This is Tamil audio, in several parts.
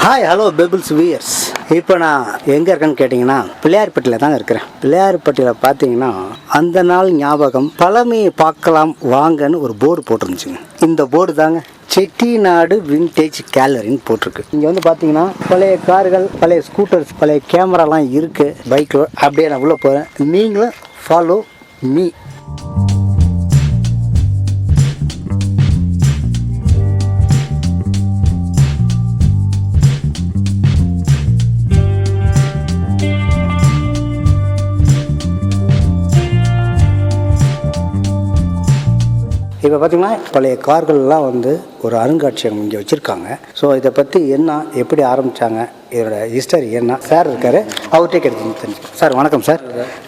Hi hello pebbles wears. இப்போ நான் எங்கே இருக்கேன்னு கேட்டிங்கன்னா பிள்ளையார்பட்டியில் தாங்க இருக்கிறேன். பிள்ளையார்பட்டியில் பார்த்தீங்கன்னா அந்த நாள் ஞாபகம் பழமையை பார்க்கலாம் வாங்கன்னு ஒரு போர்டு போட்டிருந்துச்சுங்க. இந்த போர்டு தாங்க செட்டிநாடு விண்டேஜ் கேலரின்னு போட்டிருக்கு. இங்கே வந்து பார்த்தீங்கன்னா பழைய கார்கள், பழைய ஸ்கூட்டர்ஸ், பழைய கேமராலாம் இருக்குது. பைக்கில் அப்படியே நான் உள்ளே போகிறேன். நீங்களும் ஃபாலோ மீ. இப்போ பார்த்திங்கன்னா பழைய கார்கள்லாம் வந்து ஒரு அருங்காட்சியகம் இங்கே வச்சுருக்காங்க. ஸோ இதை பற்றி என்ன, எப்படி ஆரம்பித்தாங்க, இதோட ஹிஸ்டரி என்ன, சார் இருக்கார், அவர்கிட்டே கிடைச்சி தெரிஞ்சுக்கோங்க. சார் வணக்கம் சார்.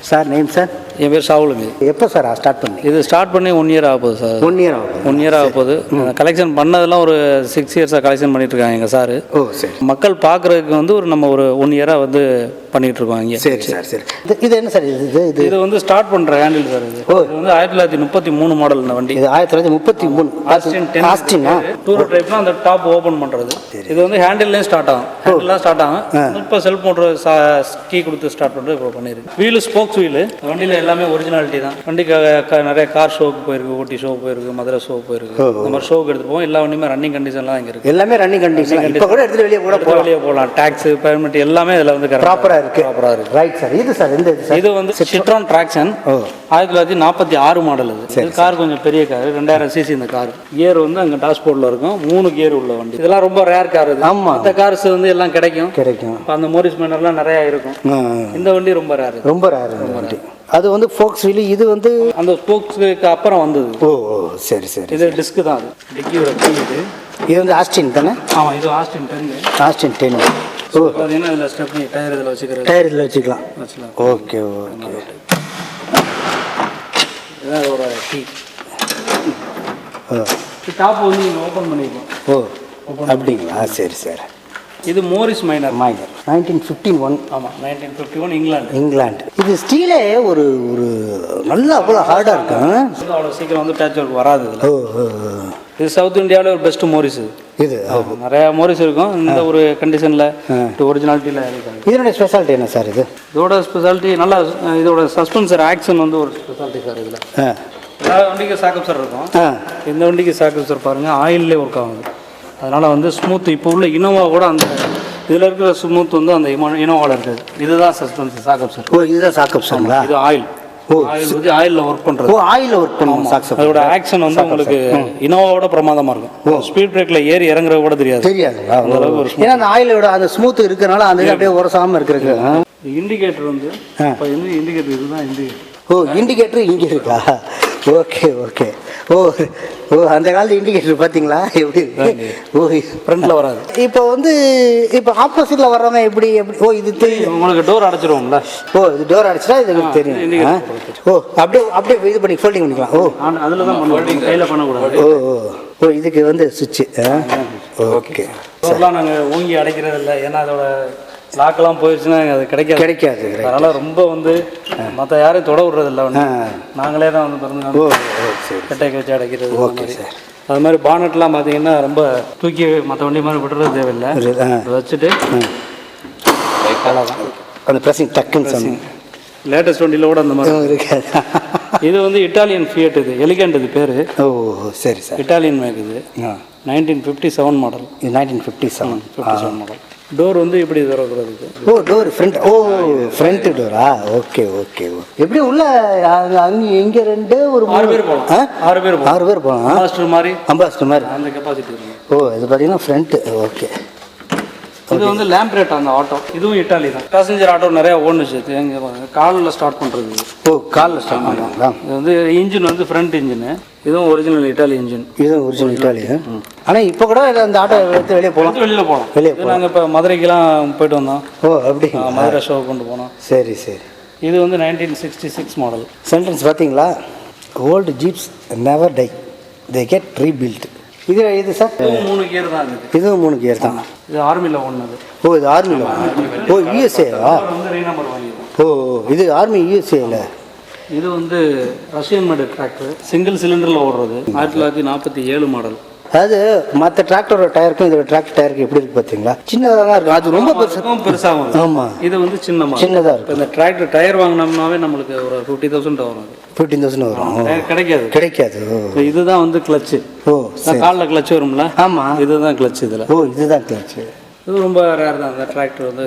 Sir name sir? என் பேர் சாவுலுங்க. எப்போ சார் ஸ்டார்ட் பண்ணி? இது ஸ்டார்ட் பண்ணி 1 இயர் ஆக போகுது சார். 1 இயர் ஆகும். 1 இயர் ஆக போகுது. கலெக்ஷன் பண்ணதெல்லாம் ஒரு 6 இயர்ஸாக கலெக்ஷன் பண்ணிட்டு இருக்காங்க எங்கள் சார். ஓ சரி. மக்கள் பார்க்குறதுக்கு வந்து நம்ம ஒரு 1 இயராக வந்து பண்ணிகிட்டு இருக்கோம் இங்கே. சரி சார் சரி. இது என்ன சார்? இது வந்து ஸ்டார்ட் பண்ணுற ஹேண்டில் சார். இது வந்து 1933 மாடல் இந்த வண்டி. இது 1933 ஆஸ்டின் டூர் டைப்னா அந்த டாப் ஓப்பன் பண்ணுறது. இது வந்து ஹேண்டில்லேயும் ஸ்டார்ட் ஆகும். ஹேண்டில்லாம் ஸ்டார்ட் ஆகும். இப்போ செல்ஃப் மோட்டர் கீ கொடுத்து ஸ்டார்ட் பண்ணுறது இப்போ பண்ணியிருக்கு. Wheel spokes wheel. வண்டியில் எல்லாமே ஒரிஜினாலிட்டி தான். வண்டிக்காக நிறைய கார் ஷோக்கு போயிருக்கு, ஊட்டி ஷோ போயிருக்கு, மதுரை ஷோ போயிருக்கு. இந்த மாதிரி ஷோக்கு எடுத்து போவோம். எல்லா வண்டியுமே ரன்னிங் கண்டிஷன்லாம் இங்கே இருக்குது. எல்லாமே ரன்னிங் கண்டிஷன். இப்போ கூட எடுத்துகிட்டு வெளியே போகலாம். டேக்ஸ் பெர்மிட் எல்லாமே இதில் வந்து ப்ராப்பராக இருக்குது. Right sir. இது சார் இது வந்து சிட்ரான் ட்ராக்ஷன் 1946 மாடல். இது கார் கொஞ்சம் பெரிய கார், 2000 சிசி இந்த கார். கியர் வந்து அங்கே டாஷ்போர்டில் இருக்கும். 3 கியர் உள்ள வண்டி. இதெல்லாம் ரொம்ப ரேர் கார். ஆமாம், இந்த கார்ஸ் வந்து எல்லாம் கிடைக்கும். அந்த மோரிஸ் மேனர்லாம் நிறையா இருக்கும். இந்த வண்டி ரொம்ப ரேர். ரொம்ப ரேர். அது வந்து ஃபோக்ஸ் வீல். இது வந்து அந்த ஃபோக்ஸுக்கு அப்புறம் வந்தது. ஓ சரி சரி. இது டிஸ்க் தான். அது டிக்கியோட இது. இது வந்து ஆஸ்டின் தானே? ஆமாம், இது ஆஸ்டின் 10. ஆஸ்டின் 10. ஓ பார்த்தீங்கன்னா இதில் ஸ்டெப்னி டயர் இதில் வச்சுக்கிறேன். டயர் இதில் வச்சுக்கலாம். Okay okay. இதான் அதோட கீ. டாப் வந்து நீங்கள் ஓப்பன் பண்ணிக்கலாம். ஓ அப்படிங்களா? சரி சரி. இது மோரிஸ் மைனர் 1951. ஆமாம், 1951 இங்கிலாந்து. இது ஸ்டீலே ஒரு ஒரு நல்ல அவ்வளோ ஹார்டாக இருக்கும். அவ்வளோ சீக்கிரம் வந்து பேட்ச் ஒர்க் வராது. இது சவுத் இந்தியாவில் ஒரு பெஸ்ட் மோரிஸ். இது நிறையா மோரிஸ் இருக்கும். இந்த ஒரு கண்டிஷனில் ஒரிஜினாலிட்டியில் இருக்காங்க. இதோட ஸ்பெஷாலிட்டி என்ன சார்? இதோட ஸ்பெஷாலிட்டி நல்லா இதோட சஸ்பென்சர் ஆக்ஷன் வந்து ஒரு ஸ்பெஷாலிட்டி சார். இதில் எல்லா வண்டிக்கு சாக்கப்சர் இருக்கும். இந்த வண்டிக்கு சாக்கப்சர் பாருங்கள், ஆயிலே ஒர்க் ஆகுது. அதனால் வந்து ஸ்மூத். இப்போ உள்ள இனோவா கூட அந்த இதில் இருக்கிற ஸ்மூத் வந்து அந்த இனோவாவில் இருக்குது. இதுதான் சஸ்பென்ஸ் சாக்கப்சர். ஓ இதுதான் சாக்கப்சருங்களா? இது ஆயில். ஆயிலில் ஒர்க் பண்ணுறது. ஓ ஆயிலில் ஒர்க் பண்ணுவோம். அதோட ஆக்ஷன் வந்து உங்களுக்கு இனோவாவோட பிரமாதமாக இருக்கும். ஸ்பீட் பிரேக்கில் ஏறி இறங்குறது கூட தெரியாது. ஏன்னா அந்த ஆயிலோட அந்த ஸ்மூத் இருக்கிறனால அந்த அப்படியே உரசாமல் இருக்கிறது. இண்டிகேட்டர் வந்து இப்போ இண்டிகேட்டர் இதுதான் இண்டிகேட்டர். ஓ இண்டிகேட்டர் இங்கே இருக்கா? Okay okay. ஓ ஓ அந்த காலத்து இண்டிகேட்டர் பார்த்தீங்களா எப்படி? ஓ ஃப்ரண்ட்டில் வராது. இப்போ வந்து இப்போ ஆப்போசிட்டில் வர்றவங்க எப்படி எப்படி? ஓ இது தெரியும். உங்களுக்கு டோர் அடைச்சிருவோம்ல? ஓ இது டோர் அடைச்சிட்டா இது தெரியும். ஓ அப்படியே அப்படியே இது பண்ணி ஃபோல்டிங் பண்ணிக்கலாம். ஓ அதில் தான் பண்ணுவோம், கையில் பண்ணக்கூடாது. ஓ ஓ ஓ இதுக்கு வந்து சுவிட்சு. ஓகே. டோர்லாம் நாங்கள் ஓங்கி அடைக்கிறது இல்லை. ஏன்னா அதோட லாக்கெல்லாம் போயிடுச்சுன்னா அது கிடைக்காது. அதனால் ரொம்ப வந்து மற்ற யாரையும் தொட விடுறதில்ல. நாங்களே தான் வந்து திறந்து கட்டை கழிச்சு அடைக்கிறது. Okay sir. அது மாதிரி பானட்லாம் பார்த்தீங்கன்னா ரொம்ப தூக்கி மற்ற வண்டி மாதிரி விடுறது தேவையில்லை. வச்சுட்டு அந்த ப்ரெஸ்ஸிங் டக்குன்னு சொன்னேன். லேட்டஸ்ட் வண்டியில் கூட அந்த மாதிரி இருக்காது. இது வந்து இட்டாலியன் ஃபியட். இது எலிகண்ட். இது பேர். ஓ சரி சார். Italian make. இது 1957 மாடல். இது 1957 மாடல். டோர் வந்து இப்படி திறக்கிறதுக்கு. ஓ டோர் ஃப்ரண்ட். ஓ ஃப்ரண்ட் டோரா? Okay okay. எப்படி உள்ள அங்கே இங்கே 2 ஒரு 6 பேர் போகலாம். 6 பேர் போகலாம். அம்பாஸ்டர் மாதிரி அந்த கெப்பாசிட்டி இருக்கும். ஓ இது பார்த்தீங்கன்னா ஃப்ரண்ட். ஓகே. இது வந்து லேம்ப்ரேட் அந்த ஆட்டோ. இதுவும் இட்டாலி தான். பேசஞ்சர் ஆட்டோ நிறையா ஓடுச்சு. எங்கள் காலில் ஸ்டார்ட் பண்ணுறது. ஓ காலில் ஸ்டார்ட் பண்ணுறாங்களா? இது வந்து இன்ஜின் வந்து ஃப்ரண்ட் இன்ஜின். இதுவும் ஒரிஜினல் இட்டாலி இன்ஜின். இதுவும் ஒரிஜினல் இட்டாலி. ஆனால் இப்போ கூட அந்த ஆட்டோ எடுத்து வெளியே போகலாம். வெளியே நாங்கள் இப்போ மதுரைக்கெல்லாம் போயிட்டு வந்தோம். ஓ அப்படி மதுரை ஷோ கொண்டு போனோம். சரி சரி. இது வந்து 1966 மாடல். சென்டென்ஸ் பார்த்தீங்களா? Old jeeps never tie, they get rebuild. இது சார் 3 கியர் தான். இதுவும் 3 கியர் தான். இது ஆர்மியில் ஒன்றுது. ஓ இது ஆர்மியில் ஒன்று. ஓ யூஎஸ்ஏவா? வந்து ரீநம்பர் வாங்கிடும். ஓ இது ஆர்மி யூஎஸ்ஏல. இது வந்து ரஷ்யன் மேடு டிராக்டர். சிங்கிள் சிலிண்டரில் ஓடுறது. 1947 மாடல். அதாவது மற்ற டிராக்டரோட டயருக்கும் இதோட டிராக்டர் டயருக்கு எப்படி இருக்கு பார்த்தீங்களா? சின்னதாக தான் இருக்கும். அது ரொம்ப பெருசாகும். ஆமாம், இது வந்து சின்னதாக இருக்கும். இந்த டிராக்டர் டயர் வாங்கினோம்னாவே நம்மளுக்கு ஒரு 50,000 வரும். 15,000 வரும். கிடைக்காது. இதுதான் வந்து கிளச்சு. காலில் கிளச் வரும்ல? ஆமாம், இதுதான் கிளச். இதில் இதுதான் கிளச்சு. இது ரொம்ப ரேர் தான். அந்த டிராக்டர் வந்து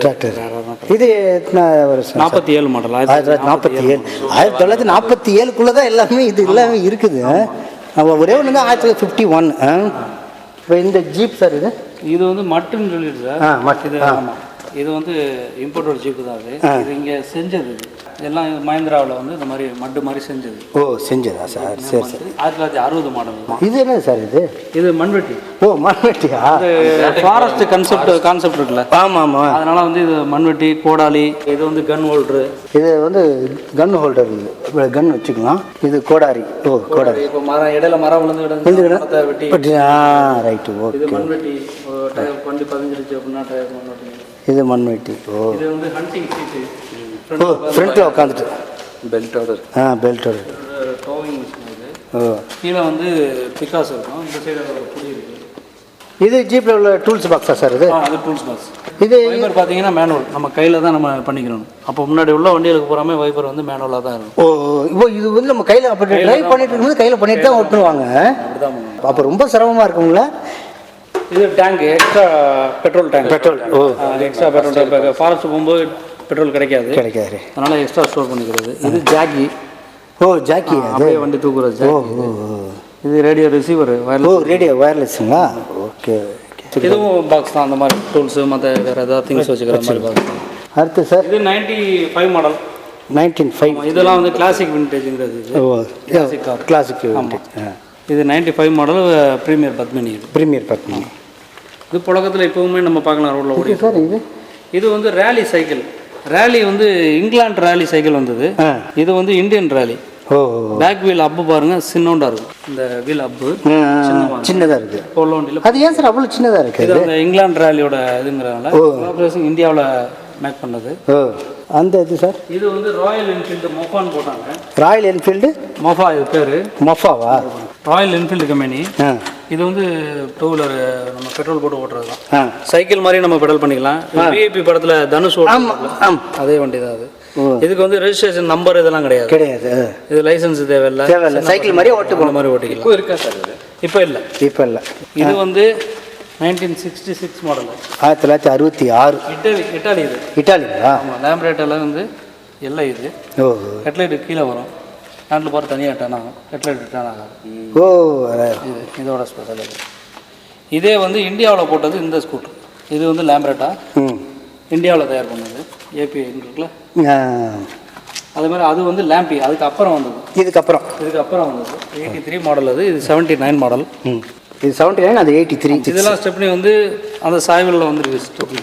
இது எத்தனை வருஷம்? 47 மாடல். 1947. 1947க்குள்ளே தான் எல்லாமே இது எல்லாமே இருக்குது. ஒரே ஒன்று தான் 1951. இப்போ இந்த ஜீப் சார் இது வந்து மட்டுன்னு சொல்லிட்டு சார். இது ஆமாம், இது வந்து இம்போர்ட்டட் ஜீப்பு தான். இது இங்கே செஞ்சது. இதெல்லாம் மஹிந்திராவில் வந்து இந்த மாதிரி மட்டு மாதிரி செஞ்சது. செஞ்சதா சார்? சரி சரி. 1960 மாடல். இது என்ன சார்? இது மண்வெட்டி. மண்வெட்டியா? ஃபாரஸ்ட் கான்செப்ட் இருக்குல்ல? ஆமாம். அதனால வந்து இது மண்வெட்டி, கோடாலி. இது வந்து கன் ஹோல்டரு. இது வந்து கன் ஹோல்டர். கன் வச்சுக்கலாம். இது கோடாரி. கோடாரி. இப்போ மரம் இடையில மரம் விழுந்து வெட்டி. ரைட்டு. ஓகே. இது மண்வெட்டி. டயர் வண்டி பதிஞ்சிருச்சு அப்படின்னா டயர் மண்வெட்டி. இது மண்வெட்டி. இது வந்து ஹண்டிங் சீட்டு. ஃப்ரண்ட்டில் உட்காந்துட்டு பெல்ட்டோட டோவிங் மிஷின். கீழே வந்து பிகாஸ் இருக்கும். இந்த சைடு ஒரு புடி இருக்குது. இது ஜீப்பில் உள்ள டூல்ஸ் பாக்ஸா சார்? அது டூல்ஸ் பாக்ஸ். இது வைப்பர் பார்த்தீங்கன்னா மேனுவல். நம்ம கையில் தான் நம்ம பண்ணிக்கணும். அப்போ முன்னாடி உள்ள வண்டிகளுக்கு போகாம வைப்பர் வந்து மேனுவலாக தான் இருக்கும். இப்போ இது வந்து நம்ம கையில் அப்படி ட்ரைவ் பண்ணிட்டு இருக்கும்போது கையில் பண்ணிட்டு தான் ஓட்டுருவாங்க. அப்போ ரொம்ப சிரமமாக இருக்குங்களா? இது tank, extra petrol tank. Extra petrol tank. Forest போகும்போது பெட்ரோல் கிடைக்காது. அதனால எக்ஸ்ட்ரா ஸ்டோர் பண்ணிக்கிறது. இது ஜாக்கி. ஜாக்கி அப்படியே வண்டி தூக்குறது ஜாக்கி. இது ரேடியோ ரிசீவர். ரேடியோ வயர்லெஸ்ஸுங்களா? ஓகே. இதுவும் பாக்ஸ் தான். அந்த மாதிரி டூல்ஸு மற்ற வேறு ஏதாவது திங்ஸ் வச்சுக்கிற மாதிரி பாக்ஸ். அடுத்து சார் இது 95 மாடல். 1905. இதெல்லாம் வந்து கிளாசிக் விண்டேஜுங்கிறது. கிளாசிக். இது 95 மாடல் ப்ரீமியர் பத்மினி. இது புழக்கத்தில் இப்போவுமே நம்ம பார்க்கலாம் ரோட்டில் ஓடி. சார் இது வந்து ரேலி சைக்கிள். ரேலி வந்து இங்கிலாந்து ரேலி சைக்கிள் வந்தது. இது வந்து இந்தியன் ரேலி. பேக் வீல் அப்பு பாருங்க, சின்னோண்டா இருக்கும். இந்த வீல் அப்பு சின்னதாக இருக்குது. போல வண்டியில். அது ஏன் சார் அவ்வளோ சின்னதாக இருக்குது? இது அந்த இங்கிலாந்து ரேலியோட இதுங்கிறதுனால இந்தியாவில் மேக் பண்ணது. அந்த இது சார்? இது வந்து ராயல் என்ஃபீல்டு மொஃபான்னு போட்டாங்க. ராயல் என்ஃபீல்டு மொஃபா. இது பேர் மொஃபாவா? Royal Enfield company. இது வந்து டூ வீலர் நம்ம பெட்ரோல் போட்டு ஓட்டுறது தான். சைக்கிள் மாதிரி நம்ம பெடல் பண்ணிக்கலாம். விஐபி படத்தில் தனுஷ் அதே வண்டி தான் அது. இதுக்கு வந்து ரெஜிஸ்ட்ரேஷன் நம்பர் இதெல்லாம் கிடையாது. இது லைசன்ஸ் தேவையில்லை. சைக்கிள் மாதிரி ஓட்டிக்கலாம். இப்போ இருக்கா சார்? இப்போ இல்லை. இது வந்து 1966 மாடல். 1966. இட்டாலி. இது இட்டாலிங்களா? ஆமாம். லேம்பரேட்டெல்லாம் வந்து எல்லாம் இது. ஹெட்லைட்டு கீழே வரும். ஹேண்டில் போகிற தனியாக டர்ன் ஆகும். ஹெட்லைட் டர்ன் ஆகாது. இதோட ஸ்பெஷல். இதே வந்து இந்தியாவில் போட்டது இந்த ஸ்கூட்டர். இது வந்து லேம்பரேட்டா இந்தியாவில் தயார் பண்ணது. ஏபி இருக்குல்ல, அதே மாதிரி அது வந்து லேம்பி. அதுக்கப்புறம் வந்தது. இதுக்கப்புறம் வந்தது 83 மாடல். இது 79 மாடல். இது 79, அது 83. இதெல்லாம் ஸ்டெப்னி வந்து அந்த சாய்வலில் வந்துருக்கு ஸ்டெப்னி.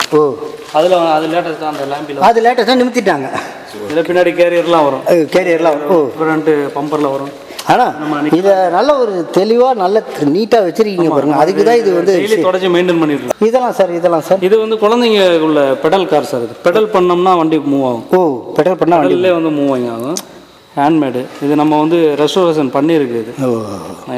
அது லேட்டஸ்ட்டாக அந்த லேம்பில். அது லேட்டஸ்ட்டாக நிமித்திட்டாங்க. இதில் பின்னாடி கேரியர்லாம் வரும். ஃப்ரண்ட் பம்பரில் வரும். ஆனால் இதை நல்ல ஒரு தெளிவாக நல்ல நீட்டாக வச்சிருக்கீங்க பாருங்க. அதுக்கு தான் இது வந்து தொடச்சி மெயின்டைன் பண்ணிடலாம். இதெல்லாம் சார் இது வந்து குழந்தைங்க உள்ள பெடல் கார் சார். இது பெடல் பண்ணோம்னா வண்டி மூவ் ஆகும். பெடல் பண்ணால் வண்டியிலே வந்து மூவ் ஆகும். ஹேண்ட்மேடு. இது நம்ம வந்து ரெஸ்டோரேஷன் பண்ணியிருக்கு. இது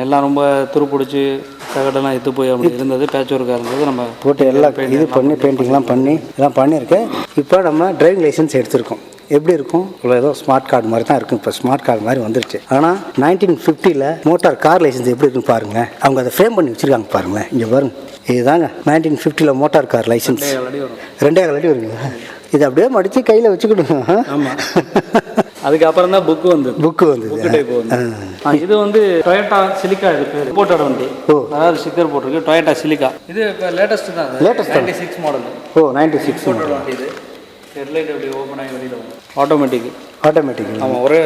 எல்லாம் ரொம்ப துருப்பிடிச்சி தகடெல்லாம் எத்து போய் அப்படி இருந்தது. பேட்ச் ஒர்க்காக இருந்தது. நம்ம போட்டு எல்லாம் இது பண்ணி பெயிண்டிங்லாம் பண்ணி எல்லாம் பண்ணியிருக்கேன். இப்போ நம்ம டிரைவிங் லைசன்ஸ் எடுத்திருக்கோம். எப்படி இருக்கும்? ஏதோ ஸ்மார்ட் கார்டு மாதிரி தான் இருக்கும். இப்போ ஸ்மார்ட் கார்டு மாதிரி வந்துருச்சு. ஆனால் 1950 மோட்டார் கார் லைசன்ஸ் எப்படி இருக்குன்னு பாருங்களேன். அவங்க அதை ஃப்ரேம் பண்ணி வச்சுருக்காங்க பாருங்களேன். இங்கே பாருங்க. இதுதாங்க 1950 மோட்டார் கார் லைசன்ஸ். 2 அடி வருங்க. இது அப்படியே மடித்து கையில் வச்சுக்கிடுங்க. ஆமாம். அதுக்கப்புறம் தான் புக்கு வந்து டைப் வந்து. இது வந்து டொயோட்டா சிலிக்கா. இது பேர் இம்போர்ட்டட் வண்டி. அதாவது ஸ்டிக்கர் போட்டிருக்கு டொயோட்டா சிலிக்கா. இது இப்போ லேட்டஸ்ட் தான். 96 மாடல். 96 வண்டி. இது ஹெட்லைட் அப்படி ஓப்பன் ஆகி வெளியில் வரும். ஆட்டோமேட்டிக். ஆமாம். ஒரே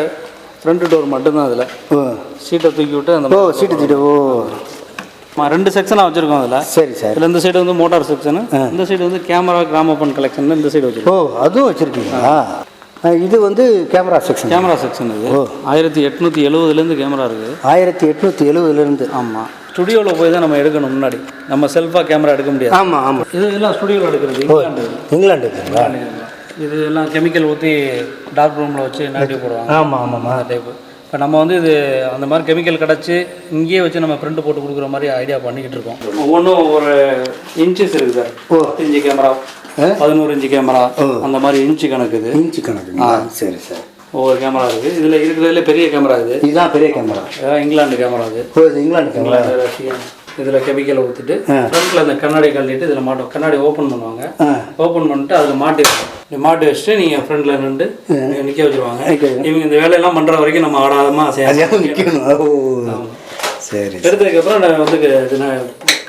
ஃப்ரண்ட் டோர் மட்டும்தான் அதில். சீட்டை தூக்கி விட்டு அந்த சீட்டை தூக்கிட்டு 2 செக்ஷனாக வச்சுருக்கோம் அதில். சரி சார். இதில் இந்த சைடு வந்து மோட்டார் செக்ஷனு, இந்த சைடு வந்து கேமரா கிராமோஃபோன் கலெக்ஷன். இந்த சைடு வச்சுருக்கோம். அதுவும் வச்சுருக்கீங்களா? இது வந்து கேமரா செக்ஷன். இது 1870 கேமரா இருக்குது. 1870. ஆமாம். ஸ்டுடியோவில் போய் தான் நம்ம எடுக்கணும். முன்னாடி நம்ம செல்ஃபாக கேமரா எடுக்க முடியாது. ஆமாம். இதெல்லாம் ஸ்டுடியோவில் எடுக்கிறது. இங்கிலாந்து இது எல்லாம் கெமிக்கல் ஊற்றி டார்க் ரூமில் வச்சு நெகட்டிவ் போடுவாங்க. ஆமாம். அந்த டைப்பு. இப்போ நம்ம வந்து இது அந்த மாதிரி கெமிக்கல் கிடச்சி இங்கேயே வச்சு நம்ம பிரிண்ட் போட்டு கொடுக்குற மாதிரி ஐடியா பண்ணிக்கிட்டு இருக்கோம். ஒவ்வொன்றும் ஒரு இன்ச்சஸ் இருக்குது sir. 10 inch camera, 11 inch camera, அந்த மாதிரி இன்ச்சு கணக்கு. இது இன்ச்சு கணக்கு. சரி சார். ஒவ்வொரு கேமரா இருக்குது. இதில் இருக்கிறதுல பெரிய கேமரா இதுதான் பெரிய கேமரா. இங்கிலாந்து கேமரா. இது இங்கிலாந்து கேமரா. ரஷ்யன். இதில் கெமிக்கலை ஊற்றிட்டு ஃப்ரண்ட்டில் அந்த கண்ணாடி கழட்டிட்டு இதில் மாட்டோம். கண்ணாடி ஓப்பன் பண்ணுவாங்க. ஓப்பன் பண்ணிட்டு அதில் மாட்டி வச்சுட்டு நீங்கள் ஃப்ரண்ட்டில் நின்று நிற்க வச்சுருவாங்க. இவங்க இந்த வேலையெல்லாம் பண்ணுற வரைக்கும் நம்ம ஆடாதமாக செய்யணும், நிற்கணும். சரி. எடுத்ததுக்கப்புறம் நான் வந்து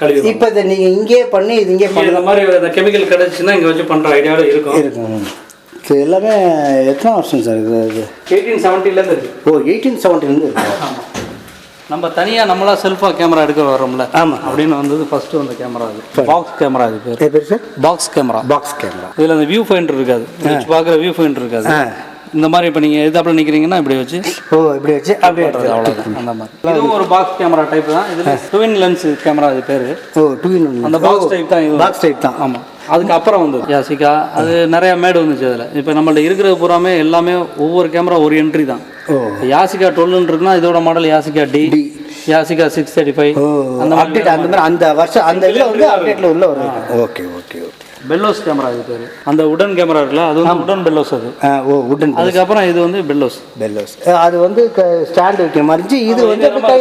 கழுவி இப்போ இதை நீங்கள் இங்கேயே பண்ணி இது இங்கே இந்த மாதிரி இந்த கெமிக்கல் கிடச்சின்னா இங்கே வச்சு பண்ணுற ஐடியாவில் இருக்கும். இது எல்லாமே எத்தனை வருஷம் சார் இது? 1870 இருக்குது. 1870 இருக்கு. ஆமாம். நம்ம தனியாக நம்மளா செல்ஃபாக கேமரா எடுக்க வரோம்ல. ஆமாம். அப்படின்னு வந்தது ஃபஸ்ட்டு வந்த கேமரா. இது பாக்ஸ் கேமரா. இது பேர் சார் பாக்ஸ் கேமரா. இதில் அந்த வியூ ஃபைண்டர் இருக்காது, பார்க்குற வியூ ஃபைண்டர் இருக்காது. இந்த மாதிரி இப்போ நீங்கள் எதாப்பில் நிற்கிறீங்கன்னா இப்படி வச்சு இப்படி வச்சு அப்படியே அவ்வளோதான். அந்த மாதிரி இதுவும் ஒரு பாக்ஸ் கேமரா டைப் தான். இதில் ட்வின் லென்ஸ் கேமரா. இது பேர் ட்வின். அந்த பாக்ஸ் டைப் தான். பாக்ஸ் டைப் தான். ஆமாம். அதுக்கப்புறம் வந்து யாசிகா அது நிறையா மேடு வந்துச்சு. அதில் இப்போ நம்மள்ட்ட இருக்கிறது பூராமே எல்லாமே ஒவ்வொரு கேமரா ஒரு என்ட்ரி தான். யாசிகா 12 இருக்குன்னா இதோட மாடல் யாசிகா டி, யாசிகா 635 அந்த அப்டேட். அந்த மாதிரி அந்த வருஷம் அந்த இதில் வந்து அப்டேட்டில் உள்ள வரும். ஓகே. Bellows camera. இது பேர் அந்த உடன் கேமரா இருக்குல்ல, அது வந்து உடன் பெல்லோஸ். அது உடன். அதுக்கப்புறம் இது வந்து பெல்லோஸ். அது வந்து ஸ்டாண்ட் வைக்கிற மாதிரி. இது வந்து நம்ம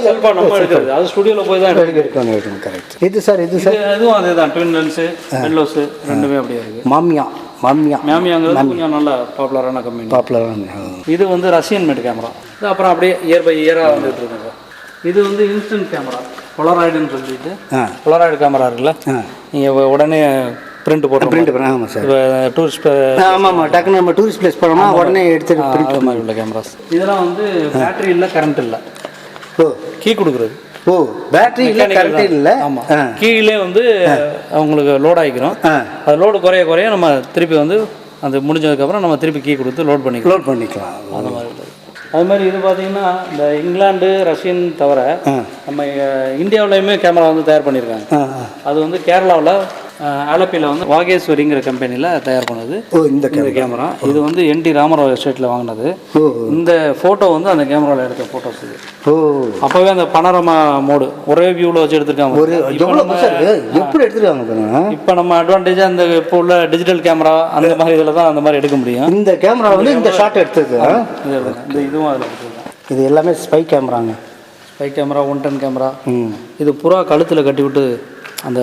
எடுக்கிறது, அது ஸ்டுடியோவில் போய் தான் எடுக்கணும். கரெக்ட். இது சார் இதுவும் அதே தான். ட்வின் லென்ஸு, பெல்லோஸ் ரெண்டுமே அப்படியே இருக்குது. மாமியாங்கிறது கொஞ்சம் நல்ல பாப்புலரான கம்பெனி. இது வந்து ரஷ்யன் மேட் கேமரா. இது அப்புறம் அப்படியே இயர் பை இயராக வந்துட்டு இருக்குங்க. இது வந்து இன்ஸ்டன்ட் கேமரா, பொலராய்டுன்னு சொல்லிட்டு. பொலராய்டு கேமரா இருக்குல்ல, நீங்கள் உடனே பிரிண்ட் போட்டு. ஆமாம் சார். டூரிஸ்ட். ஆமாம். டக்குன்னு நம்ம டூரிஸ்ட் பிளேஸ் போனோம்னா உடனே எடுத்துட்டு பிரிண்ட் மாதிரி உள்ள கேமராஸ். இதெல்லாம் வந்து பேட்டரி இல்லை, கரண்ட் இல்லை. கீ கொடுக்குறது. பேட்டரி இல்லை, கரண்ட் இல்லை. ஆமாம். கீழே வந்து அவங்களுக்கு லோட் ஆகிக்கிறோம். அது லோடு குறைய நம்ம திருப்பி வந்து அது முடிஞ்சதுக்கப்புறம் நம்ம திருப்பி கீ கொடுத்து லோட் பண்ணிக்கலாம். அந்த மாதிரி. அது மாதிரி இது பார்த்தீங்கன்னா இந்த இங்கிலாந்து, ரஷ்யன் தவிர நம்ம இந்தியாவிலையுமே கேமரா வந்து தயார் பண்ணியிருக்காங்க. அது வந்து கேரளாவில் ஆலப்பியில் வந்து வாகேஸ்வரிங்கிற கம்பெனியில் தயார் பண்ணது இந்த கேமரா. இது வந்து NT ராமராவ் எஸ்டேட்டில் வாங்கினது. இந்த ஃபோட்டோ வந்து அந்த கேமராவில் எடுத்த ஃபோட்டோஸ். இது அப்போவே அந்த பனரமா மோடு ஒரே வியூவில் வச்சு எடுத்துருக்காங்க. எப்படி எடுத்துருக்காங்க? இப்போ நம்ம அட்வான்டேஜாக அந்த இப்போ உள்ள டிஜிட்டல் கேமரா அந்த மாதிரி இதில் தான் அந்த மாதிரி எடுக்க முடியும். இந்த கேமரா வந்து இந்த ஷாட் எடுத்தது. இதுவும் அதில் எடுத்துருக்காங்க. இது எல்லாமே ஸ்பை கேமராங்க. Spy camera, 110 camera. இது புறா கழுத்தில் கட்டி விட்டு அந்த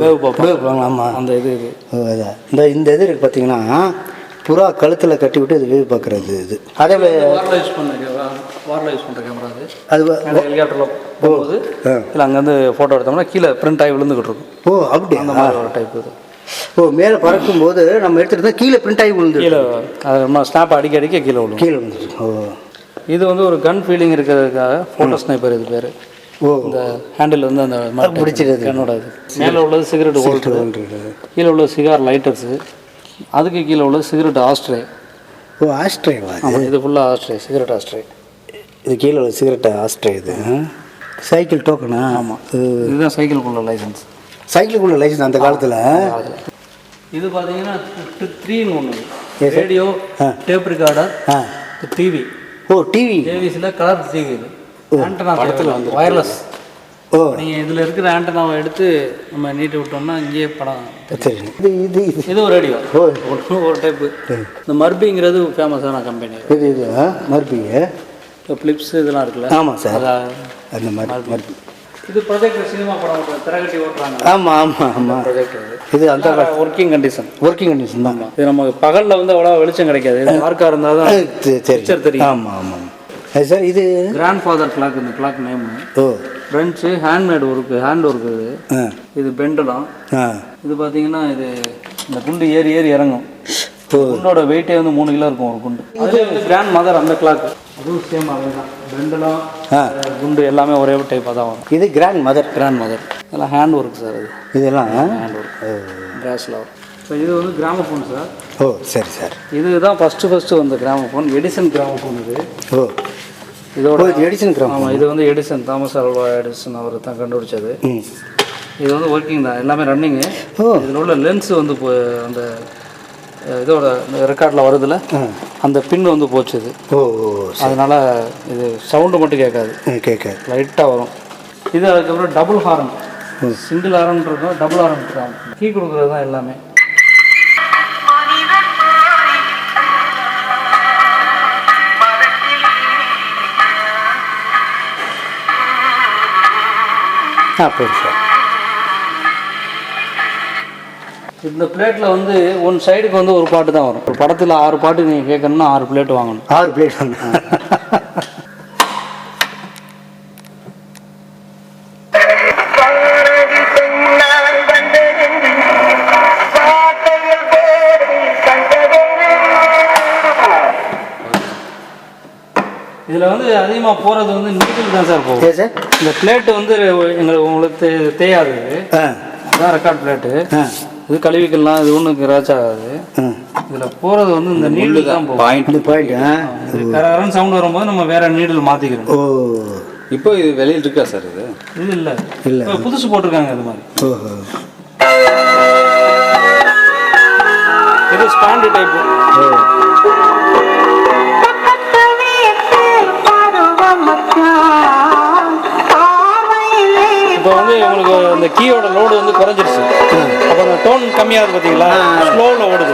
வேவ் பார்ப்பாங்க. ஆமாம். அந்த இது இந்த இது இருக்குது பார்த்தீங்கன்னா, புறா கழுத்தில் கட்டி விட்டு இது வேவ் பார்க்குறது. இது அதே வாரில் யூஸ் பண்ணுற கேமரா. அது ஹெலிகாப்டரில் போகும்போது இல்லை அங்கேருந்து ஃபோட்டோ எடுத்தோம்னா கீழே பிரிண்ட் ஆகி விழுந்துக்கிட்டு இருக்கும். அப்படி அந்த மாதிரி ஒரு டைப். இது மேலே பறக்கும்போது நம்ம எடுத்துகிட்டு தான் கீழே பிரிண்ட் ஆகி விழுந்து கீழே அது நம்ம ஸ்னாப் அடிக்க கீழே விழுந்துச்சு. இது வந்து ஒரு கன் ஃபீலிங் இருக்கிறதுக்காக ஃபோட்டோ ஸ்னைப்பர். இது பேர். இந்த ஹேண்டில் வந்து அந்த பிடிச்சிருது கண்ணோட. இது மேலே உள்ளது சிகரெட் ஹோல்டரு, கீழே உள்ளது சிகார் லைட்டர்ஸு, அதுக்கு கீழே உள்ளது சிகரெட் ஆஸ்ட்ரே. ஆஸ்ட்ரேவா? ஆமாம். இது ஃபுல்லாக ஆஸ்ட்ரே, சிகரெட் ஆஸ்ட்ரே. இது கீழே உள்ள சிகரெட் ஆஸ்ட்ரே. இது சைக்கிள் டோக்கனா? ஆமாம். இதுதான் சைக்கிளுக்குள்ள லைசன்ஸ். சைக்கிளுக்குள்ள லைசன்ஸ் அந்த காலத்தில். இது பார்த்தீங்கன்னா 3-in-1. Radio, tape recorder, TV. TV. ஏவிசியில் கலர் டிவி. இது ஆண்டனா படத்தில் வந்து வயர்லெஸ். நீங்கள் இதில் இருக்கிற ஆண்டனாவை எடுத்து நம்ம நீட்டி விட்டோம்னா இங்கேயே படம். இது ஒரு ரேடியோ, ஒரு டைப்பு. இந்த மர்பிங்கிறது ஃபேமஸான கம்பெனி. இது மர்பிங்க. இப்போ ஃபிலிப்ஸ் இதெல்லாம் இருக்குல்ல. ஆமாம் சார். அந்த மாதிரி மர்பி. இது ப்ரொஜெக்டர், சினிமா படம் திரைக்கட்டி ஓட்டுறாங்க. ஆமாம். ப்ரொஜெக்டர். இது அந்த ஒர்க்கிங் கண்டிஷன் தான். இது நமக்கு பகலில் வந்து அவ்வளோ வெளிச்சம் கிடைக்காது. டார்க்காக இருந்தால் தான் பிக்சர் தெரியும். ஆமாம் சார். இது கிராண்ட் ஃபாதர் கிளாக். இந்த clock name French handmade work, hand work. இது பெண்டலாம். இது பார்த்தீங்கன்னா இது இந்த குண்டு ஏறி இறங்கும். குண்டோட வெயிட்டே வந்து 3 கிலோ இருக்கும் ஒரு குண்டு. அது வந்து கிராண்ட் மதர் அந்த கிளாக். அதுவும் சேம் அதே தான். பெண்டலாம் குண்டு எல்லாமே ஒரே டைப்பாக தான் வரும். இது கிராண்ட் மதர். இதெல்லாம் ஹேண்ட் ஒர்க் சார். இதெல்லாம் ஹேண்ட் ஒர்க், கிராஸில் வரும். ஸோ இது வந்து கிராமஃபோன் சார். சரி சார். இதுதான் ஃபஸ்ட்டு வந்த கிராமஃபோன். எடிசன் கிராமஃபோன் இது. இதோட எடிசன் கிராமஃபோன். ஆமாம். இது வந்து எடிசன், தாமஸ் ஆல்வா எடிசன் அவர் தான் கண்டுபிடிச்சது. இது வந்து ஒர்க்கிங் தான், எல்லாமே ரன்னிங்கு. இதில் உள்ள லென்ஸ் வந்து அந்த இதோட ரெக்கார்டில் வருதுல அந்த பின் வந்து போச்சு இது. அதனால் இது சவுண்டு மட்டும் கேட்காது லைட்டாக வரும். இது அதுக்கப்புறம் டபுள் ஹாரன், சிங்கிள் ஹாரன் இருக்கும், டபுள் ஹாரன் இருக்கும். கீ கொடுக்குறது தான் எல்லாமே. இந்த பிளேட்டில் வந்து ஒன் சைடுக்கு வந்து ஒரு பாட்டு தான் வரும். ஒரு படத்தில் 6 பாட்டு நீங்கள் கேட்கணும்னா 6 பிளேட் வாங்கணும். 6 பிளேட் வாங்கணும். இதில் வந்து அதிகமாக போகிறது வந்து நீடில் தான் சார் போகும். சார் இந்த பிளேட்டு வந்து உங்களுக்கு தேயாது. அதான் ரெக்கார்ட் பிளேட்டு. இது கழுவிக்கலாம், இது ஒன்றும் கிராச் ஆகாது. இதில் போகிறது வந்து இந்த நீடில் தான் போகும். கரகரன்னு சவுண்ட் வரும்போது நம்ம வேற நீடில் மாற்றிக்கிறோம். இப்போ இது வெளியில் இருக்கா சார்? இது இல்லை இப்போ புதுசு போட்டிருக்காங்க அது மாதிரி. இது ஸ்டாண்டு டைப்பு. இப்போ வந்து உங்களுக்கு இந்த கீயோட லோடு வந்து குறைஞ்சிருச்சு. அப்போ அந்த டோன் கம்மியாகுது பார்த்தீங்களா, ஸ்லோவில் ஓடுது.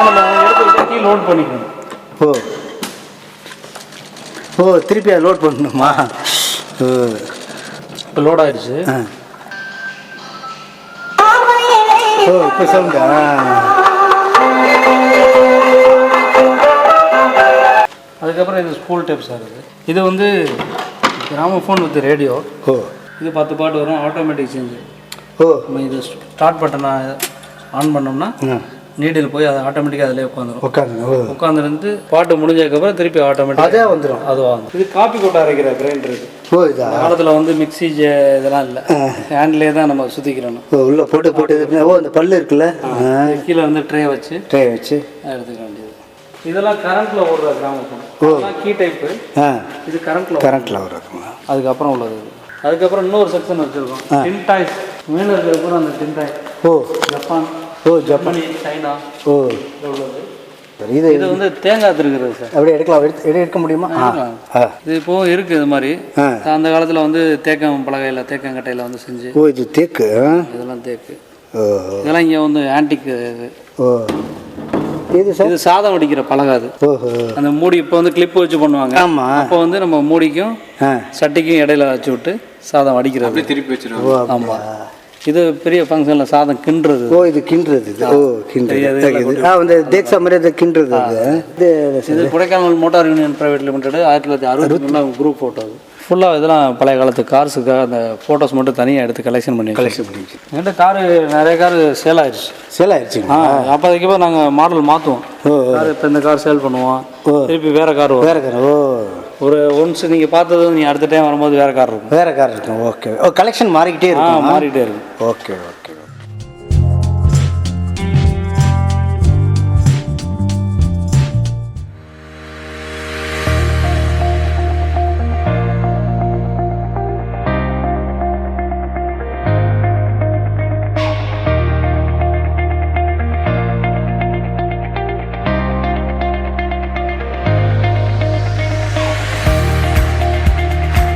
நம்ம எடுத்து கீ லோட் பண்ணிக்கணும். திருப்பி அதை லோட் பண்ணணுமா? இப்போ லோட் ஆயிடுச்சு. இப்போ சவுண்டா? அதுக்கப்புறம் இது ஸ்கூல் டேப் சார். இது வந்து கிராமோஃபோன் வித் ரேடியோ. இது 10 பாட்டு வரும், ஆட்டோமேட்டிக் சேஞ்சு. நம்ம இது ஸ்டார்ட் பட்டனை ஆன் பண்ணோம்னா நீடில் போய் அது ஆட்டோமேட்டிக்காக அதிலே உட்காந்துருந்து பாட்டு முடிஞ்சதுக்கப்புறம் திருப்பி ஆட்டோமேட்டிக் அதே வந்துடும். அதுவாகும். இது காப்பி கொட்டை அரைக்கிற கிரைண்டர். இது காலத்தில் வந்து மிக்ஸி இதெல்லாம் இல்லை, ஹேண்ட்லேயே தான் நம்ம சுற்றிக்கிறோம். உள்ள போட்டு இந்த பல்லு இருக்குல்ல, கீழே வந்து ட்ரே வச்சு எடுத்துக்க வேண்டியது. இதெல்லாம் கரண்ட்டில் ஓடுற கிராமோஃபோன். Key type. இது கரண்ட்டில் ஓடுறதுங்களா? அதுக்கப்புறம் உள்ளது. அதுக்கப்புறம் இன்னொரு செக்ஷன் வச்சுருக்கோம், டின் டாய்ஸ். மேலே இருக்கிற அந்த டின் டாய். ஜப்பான், ஜப்பானி, சைனா உள்ளது. இது வந்து தேங்காய் திருக்கிறது சார். அப்படியே எடுக்க முடியுமா? இது இப்போ இருக்குது இது மாதிரி. அந்த காலத்தில் வந்து தேக்கம் பலகையில் தேக்கங்கட்டையில் வந்து செஞ்சு. இது தேக்கு. இதெல்லாம் தேக்கு. இதெல்லாம் இங்கே வந்து ஆன்டிக். இது சாதம் வடிக்கிற பலகை. அது அந்த மூடி இப்போ வந்து கிளிப் வச்சு பண்ணுவாங்க. அப்போ வந்து நம்ம மூடிக்கும் சட்டிக்கும் இடையில வச்சு விட்டு சாதம் வடிக்கிறது, திருப்பி வச்சிருவோம். ஆமாம். இது பெரிய ஃபங்க்ஷனில் சாதம் கிண்டுறது. இது கிண்டுறது. இது Kodaikanal motor union private limited 1960 group photo. ஃபுல்லாக இதெல்லாம் பழைய காலத்து கார்ஸுக்காக அந்த ஃபோட்டோஸ் மட்டும் தனியாக எடுத்து கலெக்ஷன் பண்ணி என்கிட்ட காரு நிறைய காரு சேல் ஆயிடுச்சு. அப்போதைக்கு நாங்கள் மாடல் மாற்றுவோம். கார் இப்போ இந்த கார் சேல் பண்ணுவோம், திருப்பி வேறு கார் ஒரு ஒன்ஸ் நீங்கள் பார்த்தது நீங்கள் அடுத்த டைம் வரும்போது வேறு கார் இருக்கும். ஓகே, கலெக்ஷன் மாறிக்கிட்டே இருக்கும். ஓகே.